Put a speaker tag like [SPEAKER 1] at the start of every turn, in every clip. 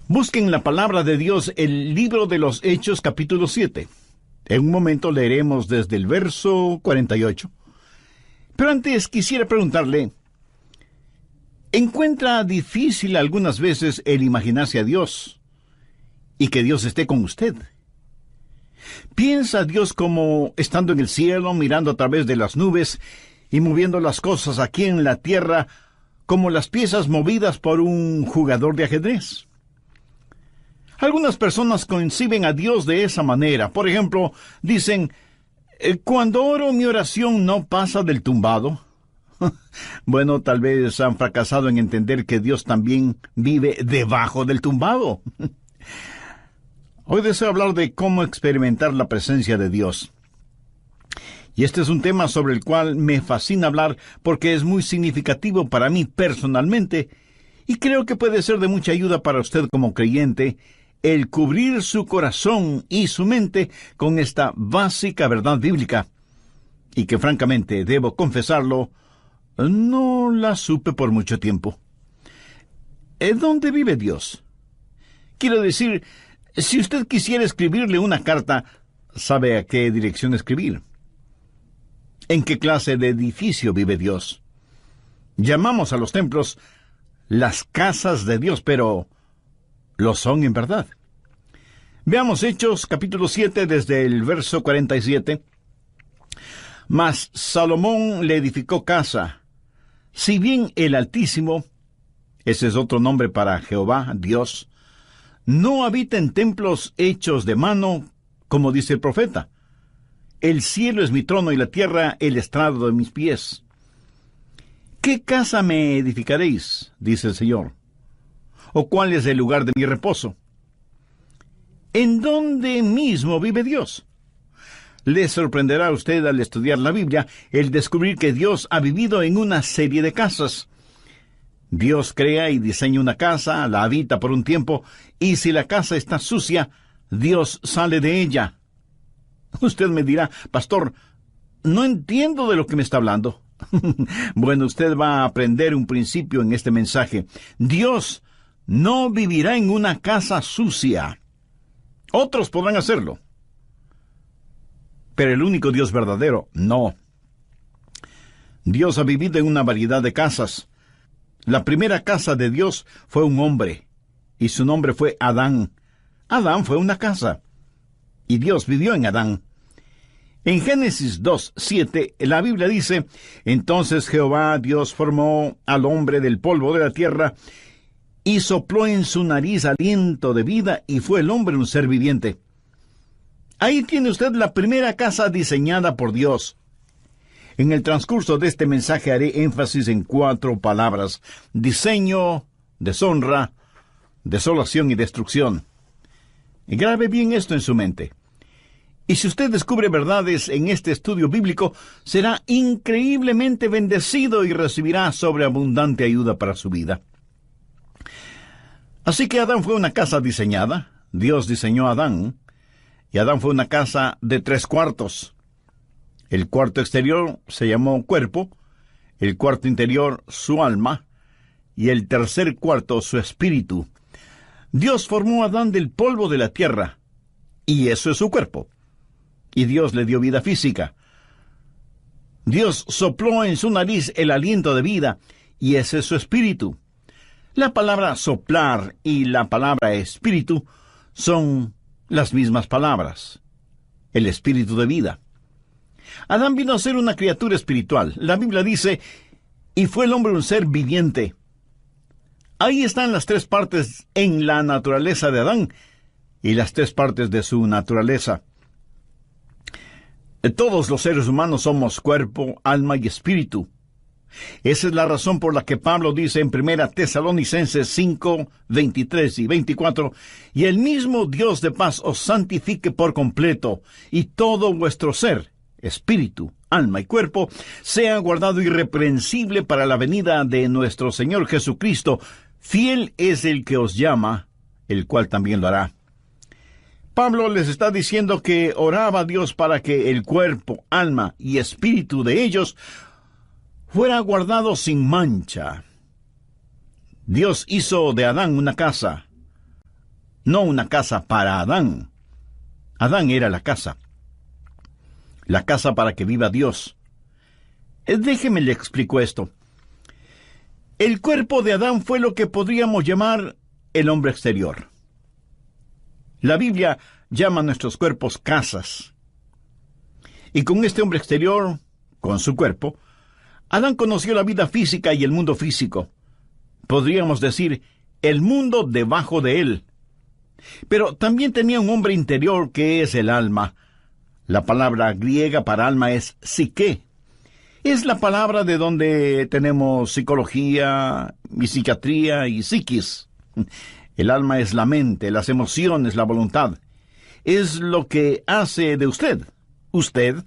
[SPEAKER 1] Busquen la palabra de Dios, el libro de los Hechos, capítulo 7. En un momento leeremos desde el verso 48. Pero antes quisiera preguntarle, ¿encuentra difícil algunas veces el imaginarse a Dios y que Dios esté con usted? ¿Piensa a Dios como estando en el cielo, mirando a través de las nubes y moviendo las cosas aquí en la tierra como las piezas movidas por un jugador de ajedrez? Algunas personas conciben a Dios de esa manera. Por ejemplo, dicen, cuando oro mi oración no pasa del tumbado. Bueno, tal vez han fracasado en entender que Dios también vive debajo del tumbado. Hoy deseo hablar de cómo experimentar la presencia de Dios. Y este es un tema sobre el cual me fascina hablar porque es muy significativo para mí personalmente y creo que puede ser de mucha ayuda para usted como creyente el cubrir su corazón y su mente con esta básica verdad bíblica, y que francamente, debo confesarlo, no la supe por mucho tiempo. ¿Dónde vive Dios? Quiero decir, si usted quisiera escribirle una carta, ¿sabe a qué dirección escribir? ¿En qué clase de edificio vive Dios? Llamamos a los templos las casas de Dios, pero ¿lo son en verdad? Veamos Hechos, capítulo 7, desde el verso 47. Mas Salomón le edificó casa, si bien el Altísimo, ese es otro nombre para Jehová, Dios, no habita en templos hechos de mano, como dice el profeta. El cielo es mi trono y la tierra el estrado de mis pies. ¿Qué casa me edificaréis? Dice el Señor. ¿O cuál es el lugar de mi reposo? ¿En dónde mismo vive Dios? Le sorprenderá a usted al estudiar la Biblia el descubrir que Dios ha vivido en una serie de casas. Dios crea y diseña una casa, la habita por un tiempo, y si la casa está sucia, Dios sale de ella. Usted me dirá, pastor, no entiendo de lo que me está hablando. Bueno, usted va a aprender un principio en este mensaje. Dios no vivirá en una casa sucia. Otros podrán hacerlo, pero el único Dios verdadero, no. Dios ha vivido en una variedad de casas. La primera casa de Dios fue un hombre, y su nombre fue Adán. Adán fue una casa, y Dios vivió en Adán. En Génesis 2:7, la Biblia dice, entonces Jehová Dios formó al hombre del polvo de la tierra, y sopló en su nariz aliento de vida, y fue el hombre un ser viviente. Ahí tiene usted la primera casa diseñada por Dios. En el transcurso de este mensaje haré énfasis en 4 palabras: diseño, deshonra, desolación y destrucción. Y grabe bien esto en su mente. Y si usted descubre verdades en este estudio bíblico, será increíblemente bendecido y recibirá sobreabundante ayuda para su vida. Así que Adán fue una casa diseñada. Dios diseñó a Adán. Y Adán fue una casa de 3 cuartos. El cuarto exterior se llamó cuerpo, el cuarto interior su alma, y el tercer cuarto su espíritu. Dios formó a Adán del polvo de la tierra, y eso es su cuerpo. Y Dios le dio vida física. Dios sopló en su nariz el aliento de vida, y ese es su espíritu. La palabra soplar y la palabra espíritu son las mismas palabras. El espíritu de vida. Adán vino a ser una criatura espiritual. La Biblia dice, y fue el hombre un ser viviente. Ahí están las 3 partes en la naturaleza de Adán y las 3 partes de su naturaleza. Todos los seres humanos somos cuerpo, alma y espíritu. Esa es la razón por la que Pablo dice en 1 Tesalonicenses 5, 23 y 24, y el mismo Dios de paz os santifique por completo, y todo vuestro ser, espíritu, alma y cuerpo, sea guardado irreprensible para la venida de nuestro Señor Jesucristo. Fiel es el que os llama, el cual también lo hará. Pablo les está diciendo que oraba a Dios para que el cuerpo, alma y espíritu de ellos fuera guardado sin mancha. Dios hizo de Adán una casa, no una casa para Adán. Adán era la casa para que viva Dios. Déjeme le explico esto. El cuerpo de Adán fue lo que podríamos llamar el hombre exterior. La Biblia llama a nuestros cuerpos casas. Y con este hombre exterior, con su cuerpo, Adán conoció la vida física y el mundo físico. Podríamos decir, el mundo debajo de él. Pero también tenía un hombre interior que es el alma. La palabra griega para alma es psique. Es la palabra de donde tenemos psicología, y psiquiatría y psiquis. El alma es la mente, las emociones, la voluntad. Es lo que hace de usted. Usted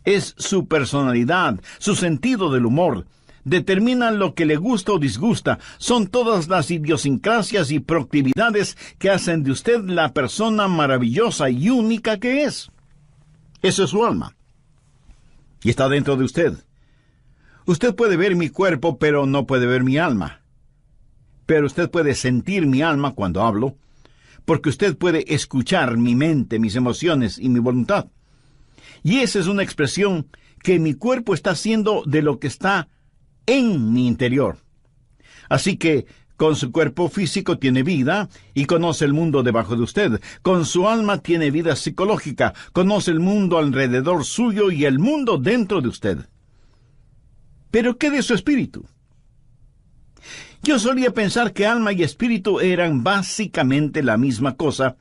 [SPEAKER 1] es su personalidad, su sentido del humor. Determinan lo que le gusta o disgusta. Son todas las idiosincrasias y proclividades que hacen de usted la persona maravillosa y única que es. Eso es su alma. Y está dentro de usted. Usted puede ver mi cuerpo, pero no puede ver mi alma. Pero usted puede sentir mi alma cuando hablo, porque usted puede escuchar mi mente, mis emociones y mi voluntad. Y esa es una expresión que mi cuerpo está haciendo de lo que está en mi interior. Así que, con su cuerpo físico tiene vida y conoce el mundo debajo de usted. Con su alma tiene vida psicológica, conoce el mundo alrededor suyo y el mundo dentro de usted. ¿Pero qué de su espíritu? Yo solía pensar que alma y espíritu eran básicamente la misma cosa,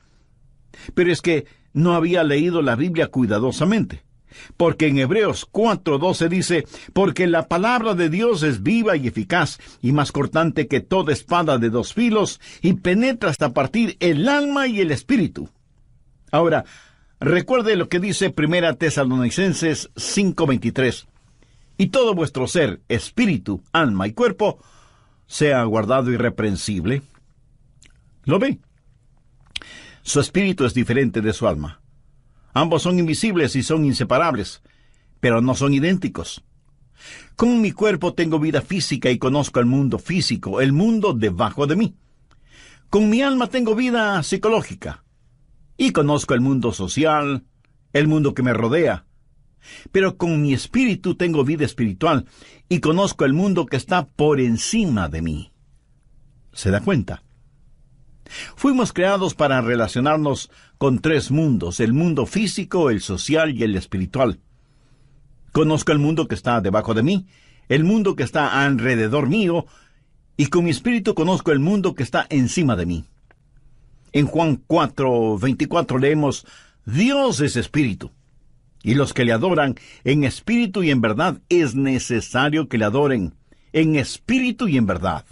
[SPEAKER 1] pero es que no había leído la Biblia cuidadosamente. Porque en Hebreos 4:12 dice, porque la palabra de Dios es viva y eficaz, y más cortante que toda espada de dos filos, y penetra hasta partir el alma y el espíritu. Ahora, recuerde lo que dice 1 Tesalonicenses 5:23. Y todo vuestro ser, espíritu, alma y cuerpo, sea guardado irreprensible. ¿Lo ve? Su espíritu es diferente de su alma. Ambos son invisibles y son inseparables, pero no son idénticos. Con mi cuerpo tengo vida física y conozco el mundo físico, el mundo debajo de mí. Con mi alma tengo vida psicológica y conozco el mundo social, el mundo que me rodea. Pero con mi espíritu tengo vida espiritual y conozco el mundo que está por encima de mí. ¿Se da cuenta? Fuimos creados para relacionarnos con tres mundos, el mundo físico, el social y el espiritual. Conozco el mundo que está debajo de mí, el mundo que está alrededor mío, y con mi espíritu conozco el mundo que está encima de mí. En Juan 4:24 leemos, Dios es espíritu, y los que le adoran en espíritu y en verdad es necesario que le adoren, en espíritu y en verdad.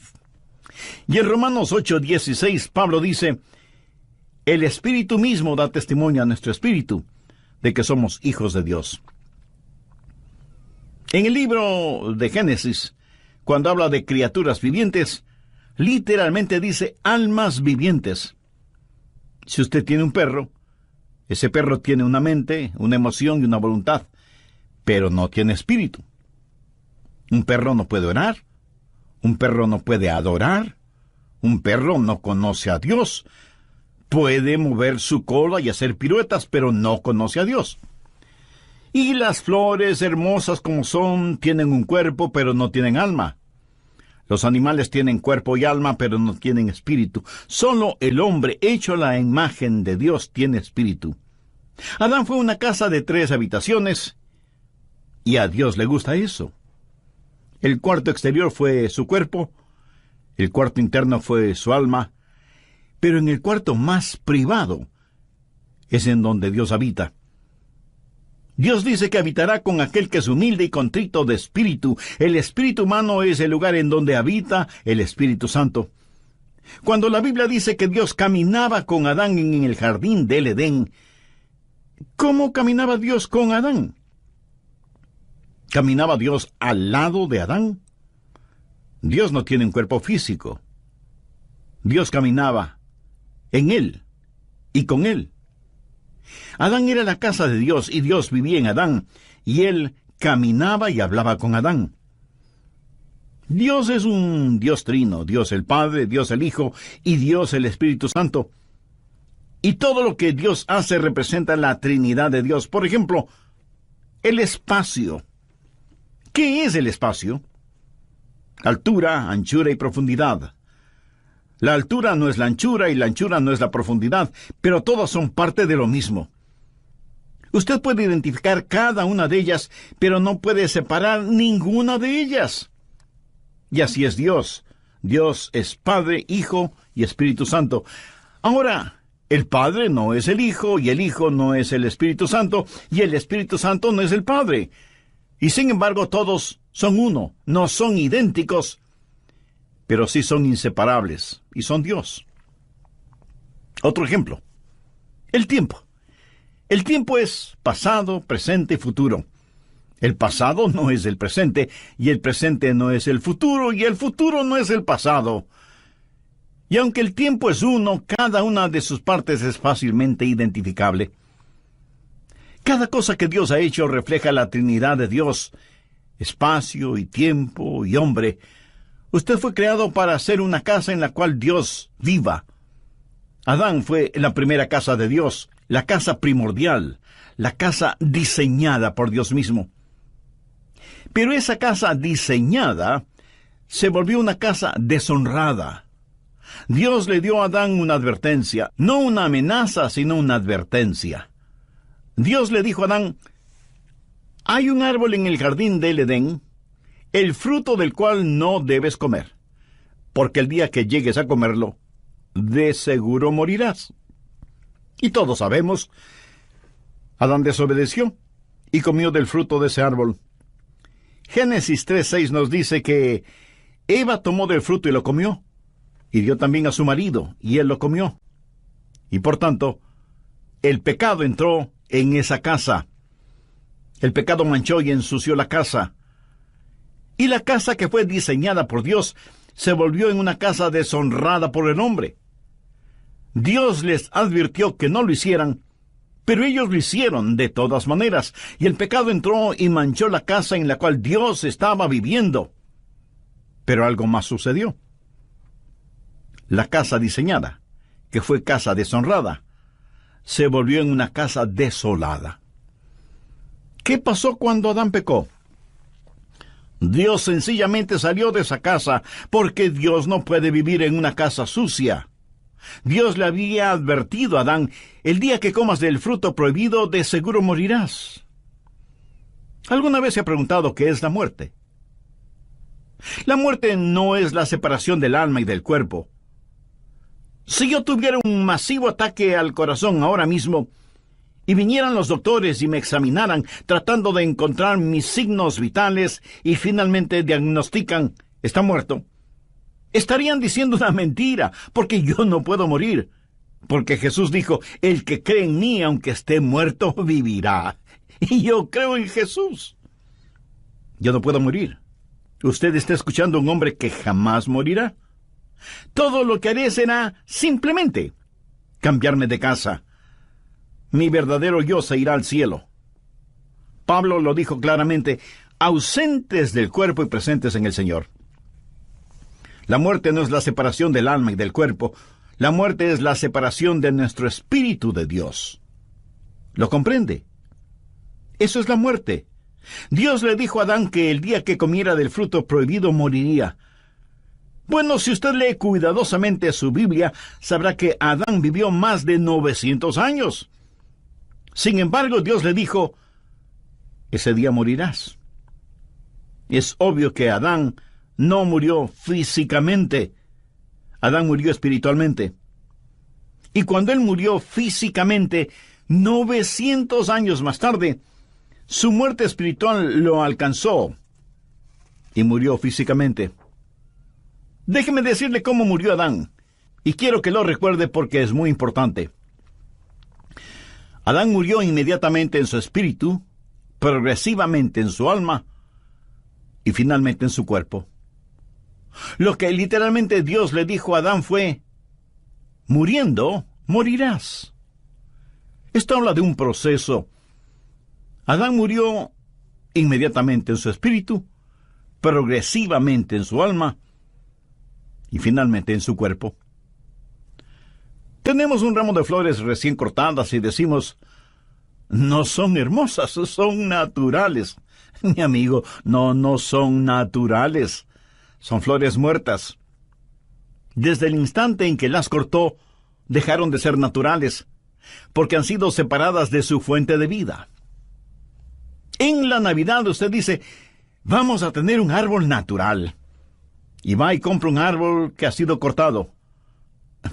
[SPEAKER 1] Y en Romanos 8:16 Pablo dice, el Espíritu mismo da testimonio a nuestro espíritu de que somos hijos de Dios. En el libro de Génesis, cuando habla de criaturas vivientes, literalmente dice almas vivientes. Si usted tiene un perro, ese perro tiene una mente, una emoción y una voluntad, pero no tiene espíritu. Un perro no puede orar, un perro no puede adorar, un perro no conoce a Dios. Puede mover su cola y hacer piruetas, pero no conoce a Dios. Y las flores, hermosas como son, tienen un cuerpo, pero no tienen alma. Los animales tienen cuerpo y alma, pero no tienen espíritu. Solo el hombre, hecho a la imagen de Dios, tiene espíritu. Adán fue una casa de 3 habitaciones, y a Dios le gusta eso. El cuarto exterior fue su cuerpo, el cuarto interno fue su alma, pero en el cuarto más privado es en donde Dios habita. Dios dice que habitará con aquel que es humilde y contrito de espíritu. El espíritu humano es el lugar en donde habita el Espíritu Santo. Cuando la Biblia dice que Dios caminaba con Adán en el jardín del Edén, ¿cómo caminaba Dios con Adán? ¿Caminaba Dios al lado de Adán? Dios no tiene un cuerpo físico. Dios caminaba en él y con él. Adán era la casa de Dios y Dios vivía en Adán, y él caminaba y hablaba con Adán. Dios es un Dios trino, Dios el Padre, Dios el Hijo y Dios el Espíritu Santo. Y todo lo que Dios hace representa la Trinidad de Dios. Por ejemplo, el espacio. ¿Qué es el espacio? Altura, anchura y profundidad. La altura no es la anchura y la anchura no es la profundidad, pero todas son parte de lo mismo. Usted puede identificar cada una de ellas, pero no puede separar ninguna de ellas. Y así es Dios. Dios es Padre, Hijo y Espíritu Santo. Ahora, el Padre no es el Hijo, y el Hijo no es el Espíritu Santo, y el Espíritu Santo no es el Padre. Y sin embargo, todos son uno, no son idénticos, pero sí son inseparables, y son Dios. Otro ejemplo, el tiempo. El tiempo es pasado, presente y futuro. El pasado no es el presente, y el presente no es el futuro, y el futuro no es el pasado. Y aunque el tiempo es uno, cada una de sus partes es fácilmente identificable. Cada cosa que Dios ha hecho refleja la Trinidad de Dios, espacio y tiempo y hombre. Usted fue creado para hacer una casa en la cual Dios viva. Adán fue la primera casa de Dios, la casa primordial, la casa diseñada por Dios mismo. Pero esa casa diseñada se volvió una casa deshonrada. Dios le dio a Adán una advertencia, no una amenaza, sino una advertencia. Dios le dijo a Adán: hay un árbol en el jardín del Edén, el fruto del cual no debes comer, porque el día que llegues a comerlo, de seguro morirás. Y todos sabemos, Adán desobedeció y comió del fruto de ese árbol. Génesis 3:6 nos dice que Eva tomó del fruto y lo comió, y dio también a su marido, y él lo comió. Y por tanto, el pecado entró en esa casa. El pecado manchó y ensució la casa. Y la casa que fue diseñada por Dios se volvió en una casa deshonrada por el hombre. Dios les advirtió que no lo hicieran, pero ellos lo hicieron de todas maneras, y el pecado entró y manchó la casa en la cual Dios estaba viviendo. Pero algo más sucedió. La casa diseñada, que fue casa deshonrada, se volvió en una casa desolada. ¿Qué pasó cuando Adán pecó? Dios sencillamente salió de esa casa, porque Dios no puede vivir en una casa sucia. Dios le había advertido a Adán: el día que comas del fruto prohibido, de seguro morirás. ¿Alguna vez se ha preguntado qué es la muerte? La muerte no es la separación del alma y del cuerpo. Si yo tuviera un masivo ataque al corazón ahora mismo, y vinieran los doctores y me examinaran tratando de encontrar mis signos vitales y finalmente diagnostican: está muerto, estarían diciendo una mentira, porque yo no puedo morir. Porque Jesús dijo: el que cree en mí, aunque esté muerto, vivirá. Y yo creo en Jesús. Yo no puedo morir. Usted está escuchando a un hombre que jamás morirá. Todo lo que haré será simplemente cambiarme de casa. Mi verdadero yo se irá al cielo. Pablo lo dijo claramente: ausentes del cuerpo y presentes en el Señor. La muerte no es la separación del alma y del cuerpo. La muerte es la separación de nuestro espíritu de Dios. ¿Lo comprende? Eso es la muerte. Dios le dijo a Adán que el día que comiera del fruto prohibido moriría. Bueno, si usted lee cuidadosamente su Biblia, sabrá que Adán vivió más de 900 años. Sin embargo, Dios le dijo: ese día morirás. Es obvio que Adán no murió físicamente. Adán murió espiritualmente. Y cuando él murió físicamente, 900 años más tarde, su muerte espiritual lo alcanzó y murió físicamente. Déjeme decirle cómo murió Adán, y quiero que lo recuerde porque es muy importante. Adán murió inmediatamente en su espíritu, progresivamente en su alma y finalmente en su cuerpo. Lo que literalmente Dios le dijo a Adán fue: muriendo, morirás. Esto habla de un proceso. Adán murió inmediatamente en su espíritu, progresivamente en su alma y finalmente en su cuerpo. Tenemos un ramo de flores recién cortadas y decimos, no son hermosas, son naturales. Mi amigo, no son naturales. Son flores muertas. Desde el instante en que las cortó, dejaron de ser naturales, porque han sido separadas de su fuente de vida. En la Navidad usted dice, vamos a tener un árbol natural. Y va y compra un árbol que ha sido cortado.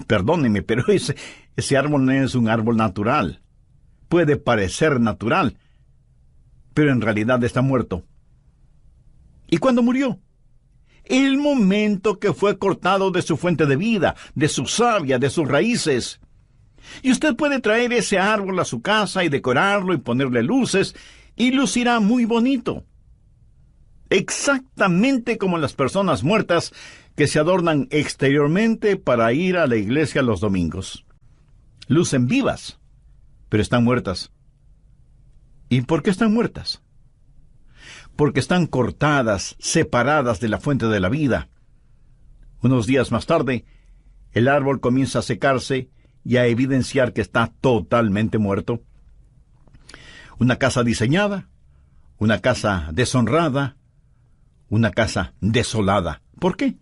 [SPEAKER 1] Perdóneme, pero ese árbol no es un árbol natural. Puede parecer natural, pero en realidad está muerto. ¿Y cuándo murió? El momento que fue cortado de su fuente de vida, de su savia, de sus raíces. Y usted puede traer ese árbol a su casa y decorarlo y ponerle luces, y lucirá muy bonito. Exactamente como las personas muertas que se adornan exteriormente para ir a la iglesia los domingos. Lucen vivas, pero están muertas. ¿Y por qué están muertas? Porque están cortadas, separadas de la fuente de la vida. Unos días más tarde, el árbol comienza a secarse y a evidenciar que está totalmente muerto. Una casa diseñada, una casa deshonrada, una casa desolada. ¿Por qué?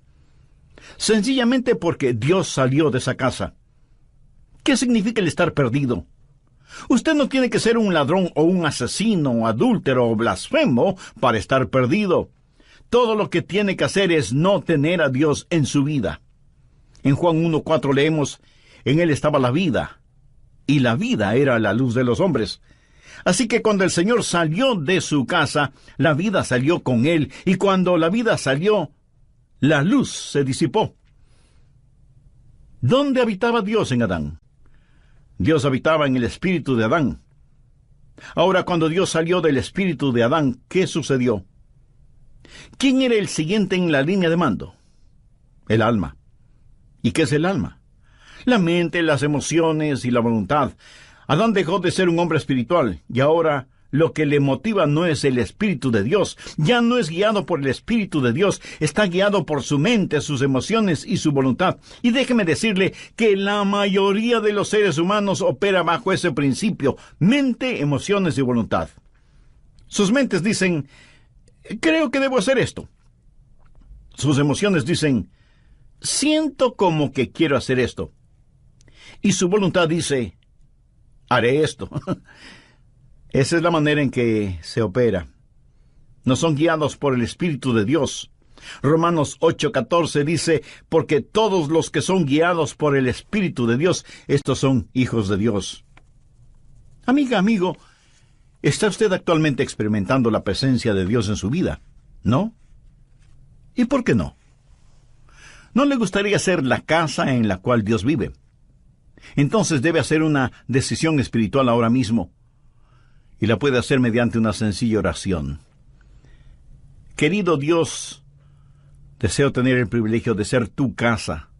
[SPEAKER 1] Sencillamente porque Dios salió de esa casa. ¿Qué significa el estar perdido? Usted no tiene que ser un ladrón o un asesino, adúltero o blasfemo para estar perdido. Todo lo que tiene que hacer es no tener a Dios en su vida. En Juan 1:4 leemos, en él estaba la vida, y la vida era la luz de los hombres. Así que cuando el Señor salió de su casa, la vida salió con él, y cuando la vida salió, la luz se disipó. ¿Dónde habitaba Dios en Adán? Dios habitaba en el espíritu de Adán. Ahora, cuando Dios salió del espíritu de Adán, ¿qué sucedió? ¿Quién era el siguiente en la línea de mando? El alma. ¿Y qué es el alma? La mente, las emociones y la voluntad. Adán dejó de ser un hombre espiritual, y ahora lo que le motiva no es el Espíritu de Dios. Ya no es guiado por el Espíritu de Dios, está guiado por su mente, sus emociones y su voluntad. Y déjeme decirle que la mayoría de los seres humanos opera bajo ese principio: mente, emociones y voluntad. Sus mentes dicen, creo que debo hacer esto. Sus emociones dicen, siento como que quiero hacer esto. Y su voluntad dice, haré esto. Esa es la manera en que se opera. No son guiados por el Espíritu de Dios. Romanos 8:14 dice, porque todos los que son guiados por el Espíritu de Dios, estos son hijos de Dios. Amiga, amigo, ¿está usted actualmente experimentando la presencia de Dios en su vida? ¿No? ¿Y por qué no? ¿No le gustaría ser la casa en la cual Dios vive? Entonces debe hacer una decisión espiritual ahora mismo. Y la puede hacer mediante una sencilla oración. Querido Dios, deseo tener el privilegio de ser tu casa.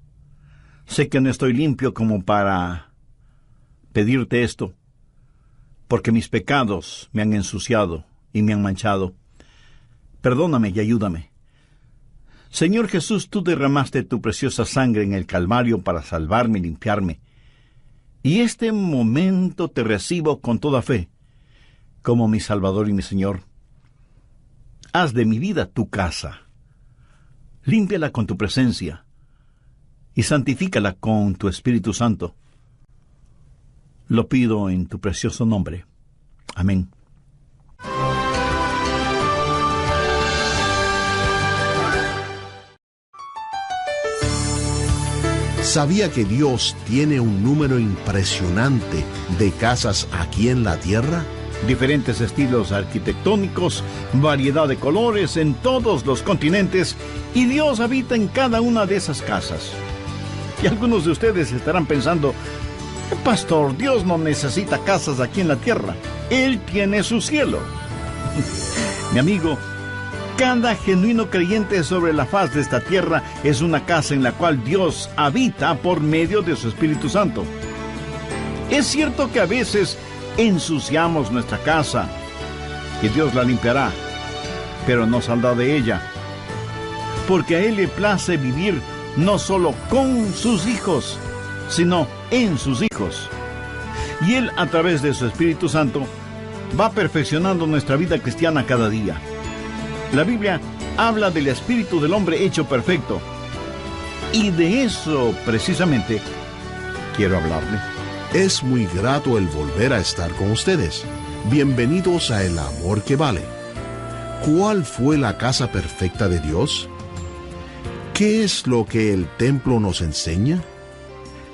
[SPEAKER 1] Sé que no estoy limpio como para pedirte esto, porque mis pecados me han ensuciado y me han manchado. Perdóname y ayúdame. Señor Jesús, tú derramaste tu preciosa sangre en el Calvario para salvarme y limpiarme. Y este momento te recibo con toda fe, como mi Salvador y mi Señor. Haz de mi vida tu casa. Límpiala con tu presencia y santifícala con tu Espíritu Santo. Lo pido en tu precioso nombre. Amén.
[SPEAKER 2] ¿Sabía que Dios tiene un número impresionante de casas aquí en la tierra?
[SPEAKER 1] Diferentes estilos arquitectónicos, variedad de colores en todos los continentes, y Dios habita en cada una de esas casas. Y algunos de ustedes estarán pensando, pastor, Dios no necesita casas aquí en la tierra, Él tiene su cielo. Mi amigo, cada genuino creyente sobre la faz de esta tierra es una casa en la cual Dios habita por medio de su Espíritu Santo. Es cierto que a veces ensuciamos nuestra casa, y Dios la limpiará, pero no saldrá de ella, porque a Él le place vivir no solo con sus hijos, sino en sus hijos. Y Él, a través de su Espíritu Santo, va perfeccionando nuestra vida cristiana cada día. La Biblia habla del espíritu del hombre hecho perfecto. Y de eso, precisamente, quiero hablarle.
[SPEAKER 2] Es muy grato el volver a estar con ustedes. Bienvenidos a El Amor que Vale. ¿Cuál fue la casa perfecta de Dios? ¿Qué es lo que el templo nos enseña?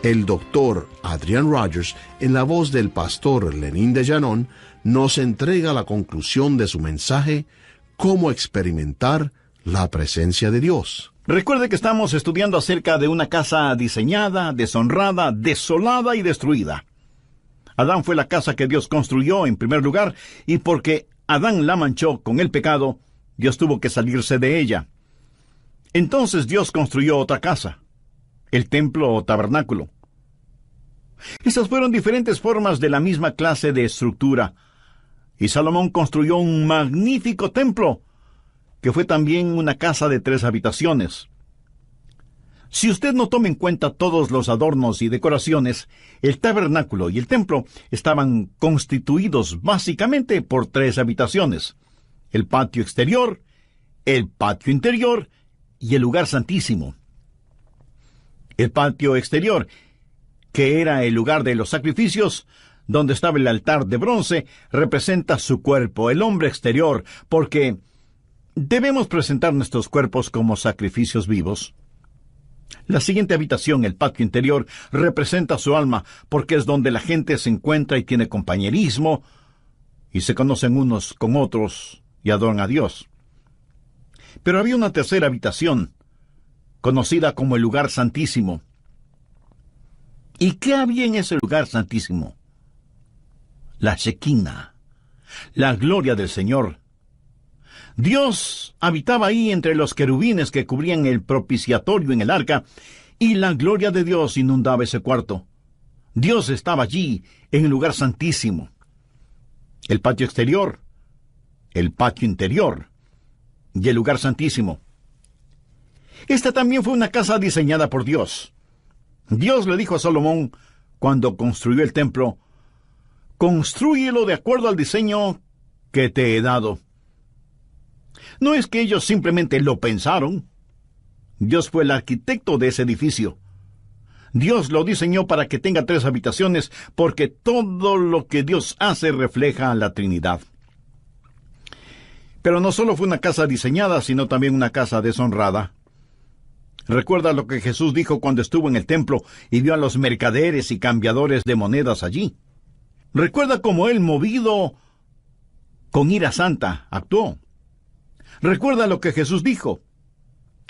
[SPEAKER 2] El doctor Adrian Rogers, en la voz del pastor Lenín de Llanón, nos entrega la conclusión de su mensaje, Cómo experimentar la presencia de Dios.
[SPEAKER 1] Recuerde que estamos estudiando acerca de una casa diseñada, deshonrada, desolada y destruida. Adán fue la casa que Dios construyó en primer lugar, y porque Adán la manchó con el pecado, Dios tuvo que salirse de ella. Entonces Dios construyó otra casa, el templo o tabernáculo. Estas fueron diferentes formas de la misma clase de estructura, y Salomón construyó un magnífico templo, que fue también una casa de 3 habitaciones. Si usted no toma en cuenta todos los adornos y decoraciones, el tabernáculo y el templo estaban constituidos básicamente por 3 habitaciones: el patio exterior, el patio interior y el lugar santísimo. El patio exterior, que era el lugar de los sacrificios, donde estaba el altar de bronce, representa su cuerpo, el hombre exterior, porque debemos presentar nuestros cuerpos como sacrificios vivos. La siguiente habitación, el patio interior, representa su alma, porque es donde la gente se encuentra y tiene compañerismo, y se conocen unos con otros y adoran a Dios. Pero había una tercera habitación, conocida como el lugar santísimo. ¿Y qué había en ese lugar santísimo? La Shekinah, la gloria del Señor. Dios habitaba ahí entre los querubines que cubrían el propiciatorio en el arca, y la gloria de Dios inundaba ese cuarto. Dios estaba allí, en el lugar santísimo. El patio exterior, el patio interior y el lugar santísimo. Esta también fue una casa diseñada por Dios. Dios le dijo a Salomón, cuando construyó el templo: «Constrúyelo de acuerdo al diseño que te he dado». No es que ellos simplemente lo pensaron. Dios fue el arquitecto de ese edificio. Dios lo diseñó para que tenga 3 habitaciones, porque todo lo que Dios hace refleja a la Trinidad. Pero no solo fue una casa diseñada, sino también una casa deshonrada. Recuerda lo que Jesús dijo cuando estuvo en el templo y vio a los mercaderes y cambiadores de monedas allí. Recuerda cómo él, movido con ira santa, actuó. Recuerda lo que Jesús dijo: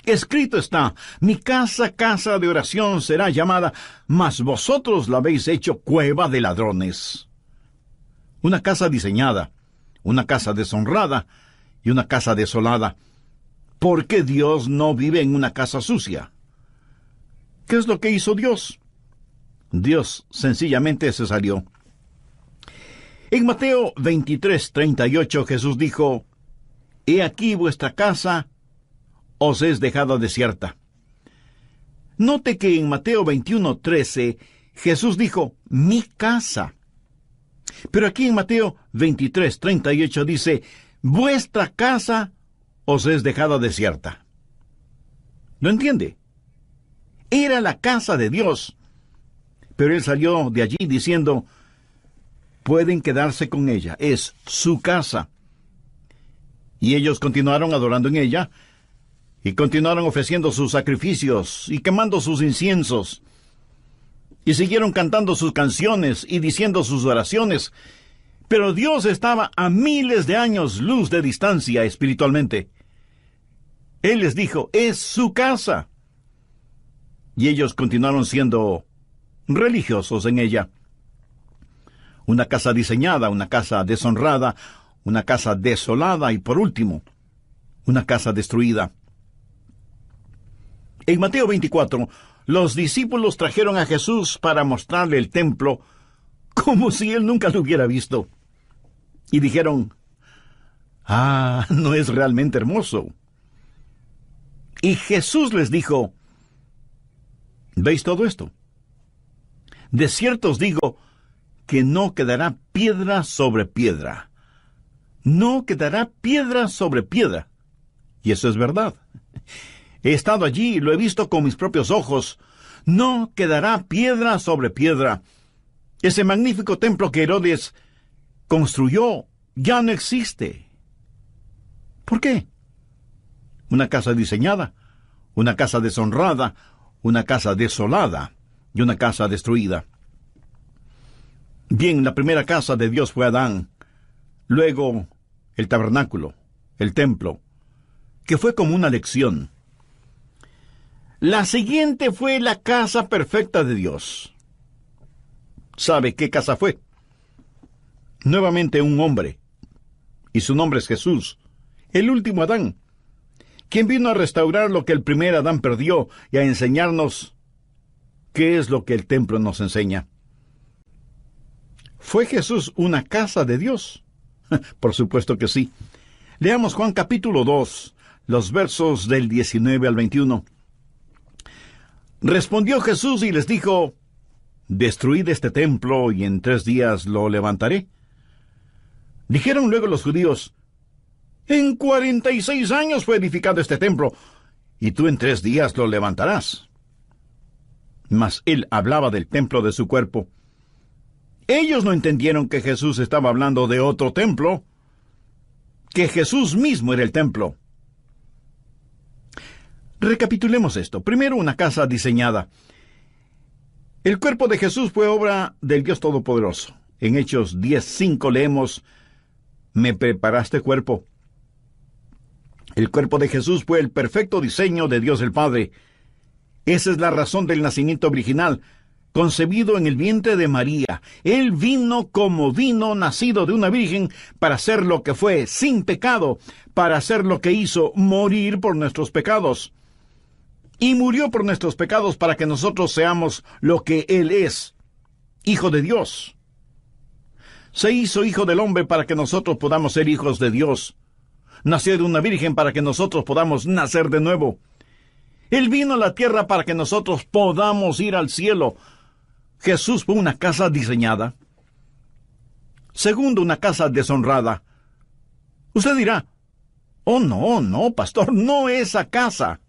[SPEAKER 1] «Escrito está, mi casa, casa de oración será llamada, mas vosotros la habéis hecho cueva de ladrones». Una casa diseñada, una casa deshonrada y una casa desolada. ¿Por qué Dios no vive en una casa sucia? ¿Qué es lo que hizo Dios? Dios sencillamente se salió. En Mateo 23:38 Jesús dijo: «He aquí vuestra casa os es dejada desierta». Note que en Mateo 21:13 Jesús dijo: «mi casa». Pero aquí en Mateo 23:38 dice: «vuestra casa os es dejada desierta». ¿Lo entiende? Era la casa de Dios, pero él salió de allí diciendo: «pueden quedarse con ella, es su casa». Y ellos continuaron adorando en ella, y continuaron ofreciendo sus sacrificios y quemando sus inciensos, y siguieron cantando sus canciones y diciendo sus oraciones. Pero Dios estaba a miles de años luz de distancia espiritualmente. Él les dijo: «es su casa». Y ellos continuaron siendo religiosos en ella. Una casa diseñada, una casa deshonrada, una casa desolada y, por último, una casa destruida. En Mateo 24, los discípulos trajeron a Jesús para mostrarle el templo como si él nunca lo hubiera visto. Y dijeron: «no es realmente hermoso». Y Jesús les dijo, ¿veis todo esto? De cierto os digo que no quedará piedra sobre piedra. No quedará piedra sobre piedra. Y eso es verdad. He estado allí y lo he visto con mis propios ojos. No quedará piedra sobre piedra. Ese magnífico templo que Herodes construyó ya no existe. ¿Por qué? Una casa diseñada, una casa deshonrada, una casa desolada y una casa destruida. Bien, la primera casa de Dios fue Adán, luego el tabernáculo, el templo, que fue como una lección. La siguiente fue la casa perfecta de Dios. ¿Sabe qué casa fue? Nuevamente un hombre, y su nombre es Jesús, el último Adán, quien vino a restaurar lo que el primer Adán perdió y a enseñarnos qué es lo que el templo nos enseña. ¿Fue Jesús una casa de Dios? Por supuesto que sí. Leamos Juan capítulo 2, los versos del 19 al 21. Respondió Jesús y les dijo, «Destruid este templo y en 3 días lo levantaré». Dijeron luego los judíos, «En 46 años fue edificado este templo, y tú en 3 días lo levantarás». Mas él hablaba del templo de su cuerpo. Ellos no entendieron que Jesús estaba hablando de otro templo, que Jesús mismo era el templo. Recapitulemos esto. Primero, una casa diseñada. El cuerpo de Jesús fue obra del Dios Todopoderoso. En Hechos 10:5 leemos, «Me preparaste cuerpo». El cuerpo de Jesús fue el perfecto diseño de Dios el Padre. Esa es la razón del nacimiento original, concebido en el vientre de María. Él vino como vino, nacido de una virgen, para ser lo que fue, sin pecado, para hacer lo que hizo, morir por nuestros pecados. Y murió por nuestros pecados para que nosotros seamos lo que Él es, Hijo de Dios. Se hizo Hijo del hombre para que nosotros podamos ser hijos de Dios. Nació de una virgen para que nosotros podamos nacer de nuevo. Él vino a la tierra para que nosotros podamos ir al cielo. Jesús fue una casa diseñada. Segundo, una casa deshonrada. Usted dirá, «Oh, no, pastor, no esa casa».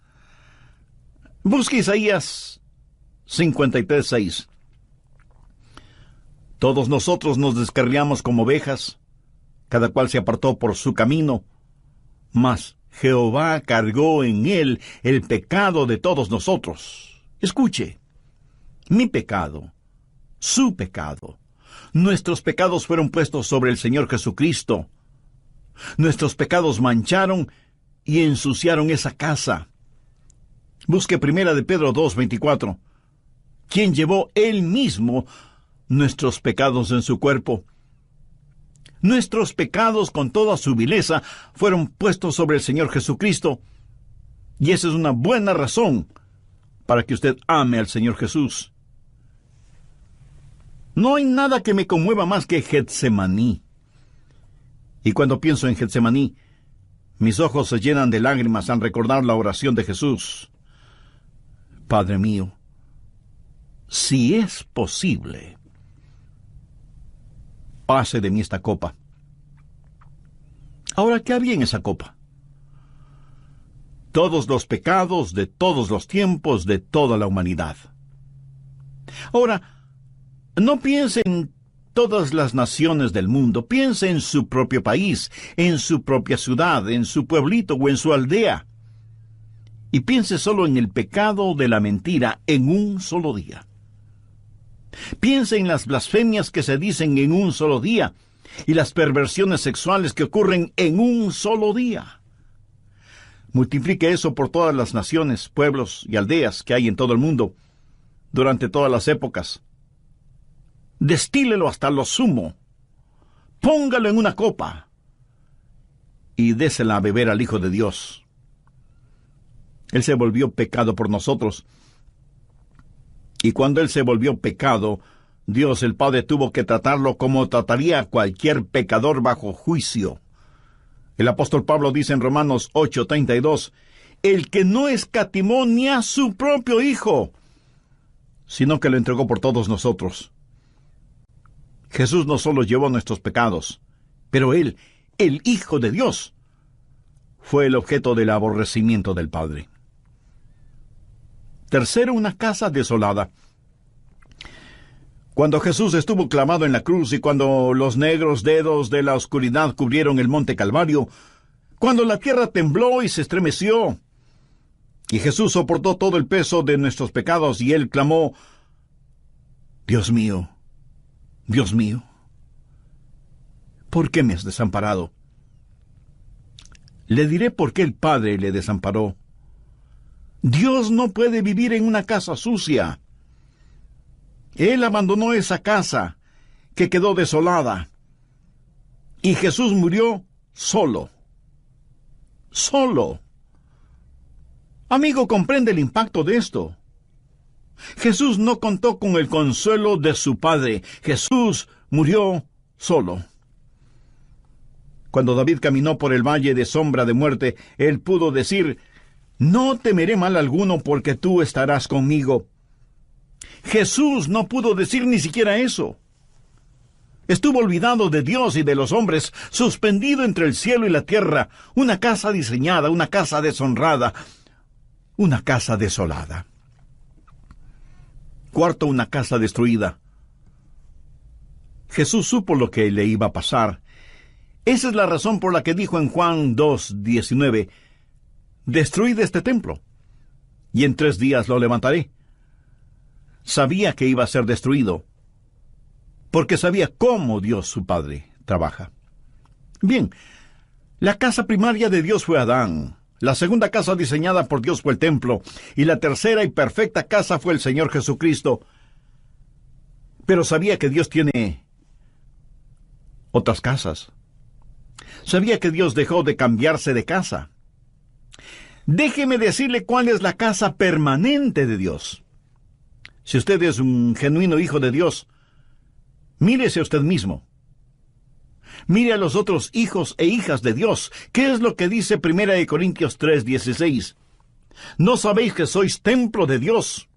[SPEAKER 1] Busque Isaías 53:6. Todos nosotros nos descarriamos como ovejas, cada cual se apartó por su camino, mas Jehová cargó en él el pecado de todos nosotros. Escuche, mi pecado, su pecado, nuestros pecados fueron puestos sobre el Señor Jesucristo. Nuestros pecados mancharon y ensuciaron esa casa. Busque 1 de Pedro 2:24, quien llevó él mismo nuestros pecados en su cuerpo. Nuestros pecados con toda su vileza fueron puestos sobre el Señor Jesucristo, y esa es una buena razón para que usted ame al Señor Jesús. No hay nada que me conmueva más que Getsemaní. Y cuando pienso en Getsemaní, mis ojos se llenan de lágrimas al recordar la oración de Jesús. Padre mío, si es posible, pase de mí esta copa. Ahora, ¿qué había en esa copa? Todos los pecados de todos los tiempos de toda la humanidad. Ahora, no piense en todas las naciones del mundo, piense en su propio país, en su propia ciudad, en su pueblito o en su aldea. Y piense solo en el pecado de la mentira en un solo día. Piense en las blasfemias que se dicen en un solo día y las perversiones sexuales que ocurren en un solo día. Multiplique eso por todas las naciones, pueblos y aldeas que hay en todo el mundo, durante todas las épocas. Destílelo hasta lo sumo. Póngalo en una copa y désela a beber al Hijo de Dios. Él se volvió pecado por nosotros. Y cuando Él se volvió pecado, Dios el Padre tuvo que tratarlo como trataría a cualquier pecador bajo juicio. El apóstol Pablo dice en Romanos 8:32, el que no escatimó ni a su propio Hijo, sino que lo entregó por todos nosotros. Jesús no solo llevó nuestros pecados, pero Él, el Hijo de Dios, fue el objeto del aborrecimiento del Padre. Tercero, una casa desolada. Cuando Jesús estuvo clavado en la cruz y cuando los negros dedos de la oscuridad cubrieron el monte Calvario, cuando la tierra tembló y se estremeció, y Jesús soportó todo el peso de nuestros pecados, y Él clamó: Dios mío, ¿por qué me has desamparado? Le diré por qué el Padre le desamparó. Dios no puede vivir en una casa sucia. Él abandonó esa casa que quedó desolada. Y Jesús murió solo. Solo. Amigo, comprende el impacto de esto. Jesús no contó con el consuelo de su Padre. Jesús murió solo. Cuando David caminó por el valle de sombra de muerte, él pudo decir: no temeré mal alguno, porque tú estarás conmigo. Jesús no pudo decir ni siquiera eso. Estuvo olvidado de Dios y de los hombres, suspendido entre el cielo y la tierra, una casa diseñada, una casa deshonrada, una casa desolada. Cuarto, una casa destruida. Jesús supo lo que le iba a pasar. Esa es la razón por la que dijo en Juan 2:19, «Destruid este templo, y en 3 días lo levantaré». Sabía que iba a ser destruido, porque sabía cómo Dios su Padre trabaja. Bien, la casa primaria de Dios fue Adán, la segunda casa diseñada por Dios fue el templo, y la tercera y perfecta casa fue el Señor Jesucristo. Pero sabía que Dios tiene otras casas. Sabía que Dios dejó de cambiarse de casa. Déjeme decirle cuál es la casa permanente de Dios. Si usted es un genuino hijo de Dios, mírese a usted mismo. Mire a los otros hijos e hijas de Dios. ¿Qué es lo que dice 1 Corintios 3:16? ¿No sabéis que sois templo de Dios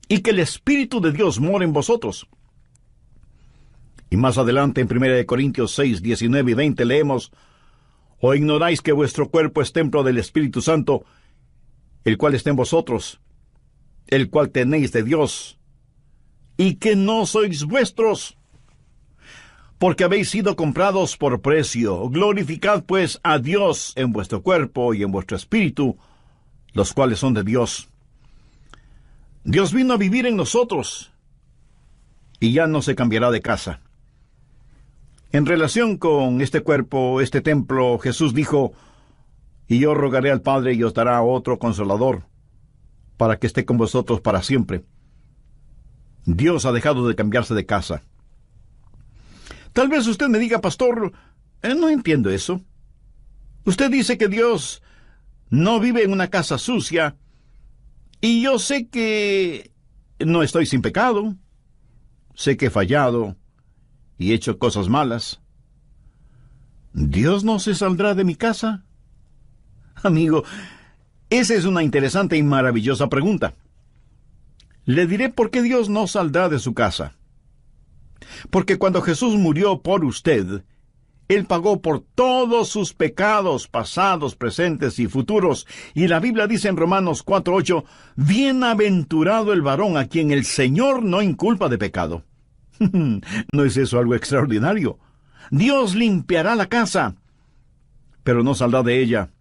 [SPEAKER 1] y que el Espíritu de Dios mora en vosotros? Y más adelante en 1 Corintios 6:19 y 20 leemos: ¿O ignoráis que vuestro cuerpo es templo del Espíritu Santo, el cual está en vosotros, el cual tenéis de Dios, y que no sois vuestros? Porque habéis sido comprados por precio. Glorificad pues a Dios en vuestro cuerpo y en vuestro espíritu, los cuales son de Dios. Dios vino a vivir en nosotros, y ya no se cambiará de casa. En relación con este cuerpo, este templo, Jesús dijo: y yo rogaré al Padre y os dará otro Consolador, para que esté con vosotros para siempre. Dios ha dejado de cambiarse de casa. Tal vez usted me diga: pastor, no entiendo eso. Usted dice que Dios no vive en una casa sucia, y yo sé que no estoy sin pecado. Sé que he fallado y he hecho cosas malas. ¿Dios no se saldrá de mi casa? Amigo, esa es una interesante y maravillosa pregunta. Le diré por qué Dios no saldrá de su casa. Porque cuando Jesús murió por usted, Él pagó por todos sus pecados pasados, presentes y futuros. Y la Biblia dice en Romanos 4:8, «Bienaventurado el varón a quien el Señor no inculpa de pecado». ¿No es eso algo extraordinario? Dios limpiará la casa, pero no saldrá de ella.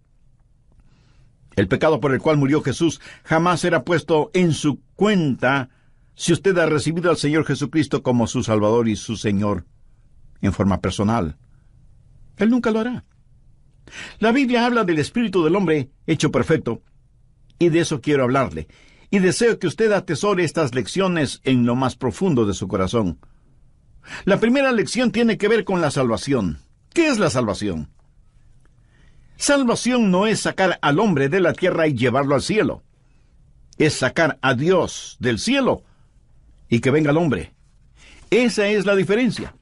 [SPEAKER 1] El pecado por el cual murió Jesús jamás será puesto en su cuenta si usted ha recibido al Señor Jesucristo como su Salvador y su Señor en forma personal. Él nunca lo hará. La Biblia habla del espíritu del hombre hecho perfecto, y de eso quiero hablarle. Y deseo que usted atesore estas lecciones en lo más profundo de su corazón. La primera lección tiene que ver con la salvación. ¿Qué es la salvación? Salvación no es sacar al hombre de la tierra y llevarlo al cielo. Es sacar a Dios del cielo y que venga el hombre. Esa es la diferencia.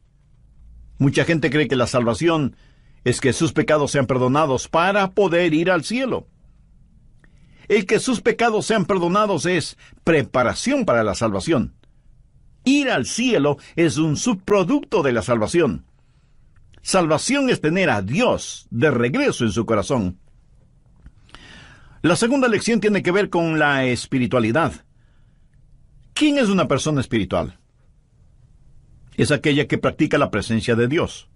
[SPEAKER 1] Mucha gente cree que la salvación es que sus pecados sean perdonados para poder ir al cielo. El que sus pecados sean perdonados es preparación para la salvación. Ir al cielo es un subproducto de la salvación. Salvación es tener a Dios de regreso en su corazón. La segunda lección tiene que ver con la espiritualidad. ¿Quién es una persona espiritual? Es aquella que practica la presencia de Dios.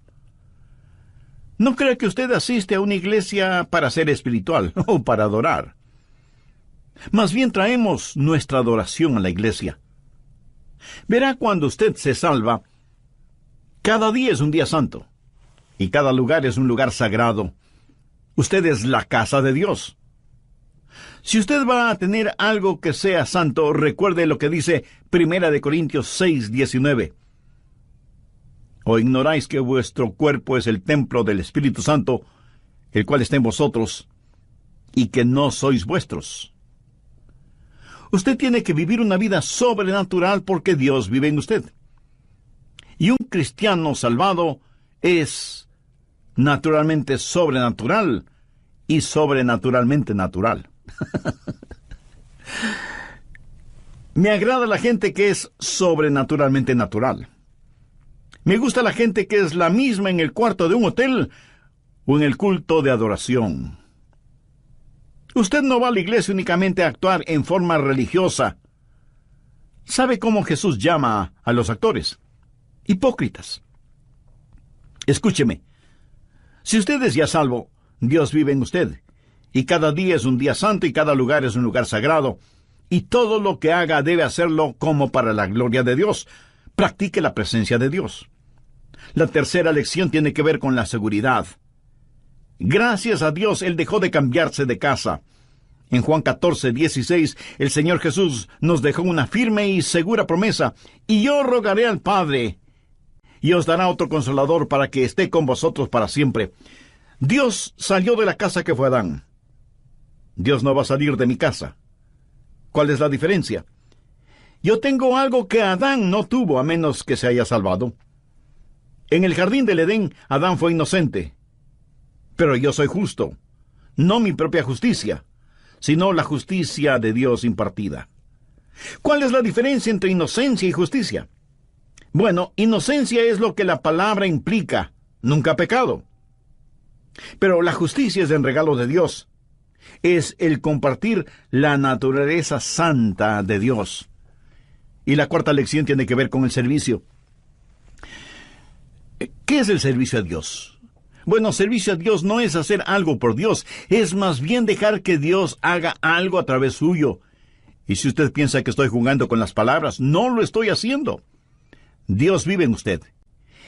[SPEAKER 1] No crea que usted asiste a una iglesia para ser espiritual o para adorar. Más bien traemos nuestra adoración a la iglesia. Verá, cuando usted se salva, cada día es un día santo, y cada lugar es un lugar sagrado. Usted es la casa de Dios. Si usted va a tener algo que sea santo, recuerde lo que dice 1 Corintios 6:19. ¿O ignoráis que vuestro cuerpo es el templo del Espíritu Santo, el cual está en vosotros, y que no sois vuestros? Usted tiene que vivir una vida sobrenatural porque Dios vive en usted. Y un cristiano salvado es naturalmente sobrenatural y sobrenaturalmente natural. Me agrada la gente que es sobrenaturalmente natural. Me gusta la gente que es la misma en el cuarto de un hotel o en el culto de adoración. Usted no va a la iglesia únicamente a actuar en forma religiosa. ¿Sabe cómo Jesús llama a los actores? Hipócritas. Escúcheme. Si usted es ya salvo, Dios vive en usted. Y cada día es un día santo y cada lugar es un lugar sagrado. Y todo lo que haga debe hacerlo como para la gloria de Dios. Practique la presencia de Dios. La tercera lección tiene que ver con la seguridad. Gracias a Dios, Él dejó de cambiarse de casa. En Juan 14:16, el Señor Jesús nos dejó una firme y segura promesa. Y yo rogaré al Padre, y os dará otro consolador para que esté con vosotros para siempre. Dios salió de la casa que fue Adán. Dios no va a salir de mi casa. ¿Cuál es la diferencia? Yo tengo algo que Adán no tuvo, a menos que se haya salvado. En el jardín del Edén, Adán fue inocente. Pero yo soy justo, no mi propia justicia, sino la justicia de Dios impartida. ¿Cuál es la diferencia entre inocencia y justicia? Bueno, inocencia es lo que la palabra implica, nunca pecado. Pero la justicia es el regalo de Dios. Es el compartir la naturaleza santa de Dios. Y la cuarta lección tiene que ver con el servicio. ¿Qué es el servicio a Dios? Bueno, servicio a Dios no es hacer algo por Dios, es más bien dejar que Dios haga algo a través suyo. Y si usted piensa que estoy jugando con las palabras, no lo estoy haciendo. Dios vive en usted.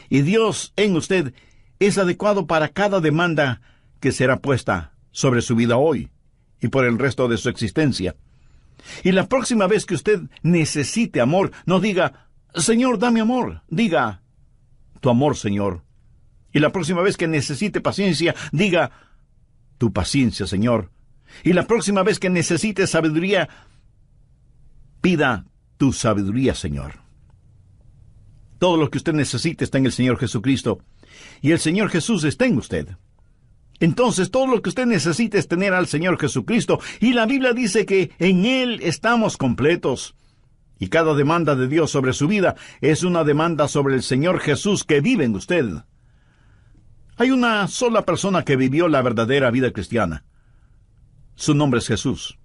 [SPEAKER 1] Y Dios en usted es adecuado para cada demanda que será puesta sobre su vida hoy y por el resto de su existencia. Y la próxima vez que usted necesite amor, no diga, Señor, dame amor. Diga, tu amor, Señor. Y la próxima vez que necesite paciencia, diga, tu paciencia, Señor. Y la próxima vez que necesite sabiduría, pida tu sabiduría, Señor. Todo lo que usted necesite está en el Señor Jesucristo. Y el Señor Jesús está en usted. Entonces, todo lo que usted necesita es tener al Señor Jesucristo. Y la Biblia dice que en Él estamos completos. Y cada demanda de Dios sobre su vida es una demanda sobre el Señor Jesús que vive en usted. Hay una sola persona que vivió la verdadera vida cristiana. Su nombre es Jesús.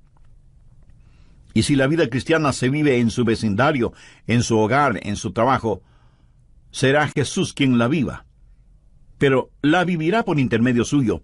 [SPEAKER 1] Y si la vida cristiana se vive en su vecindario, en su hogar, en su trabajo, será Jesús quien la viva. Pero la vivirá por intermedio suyo.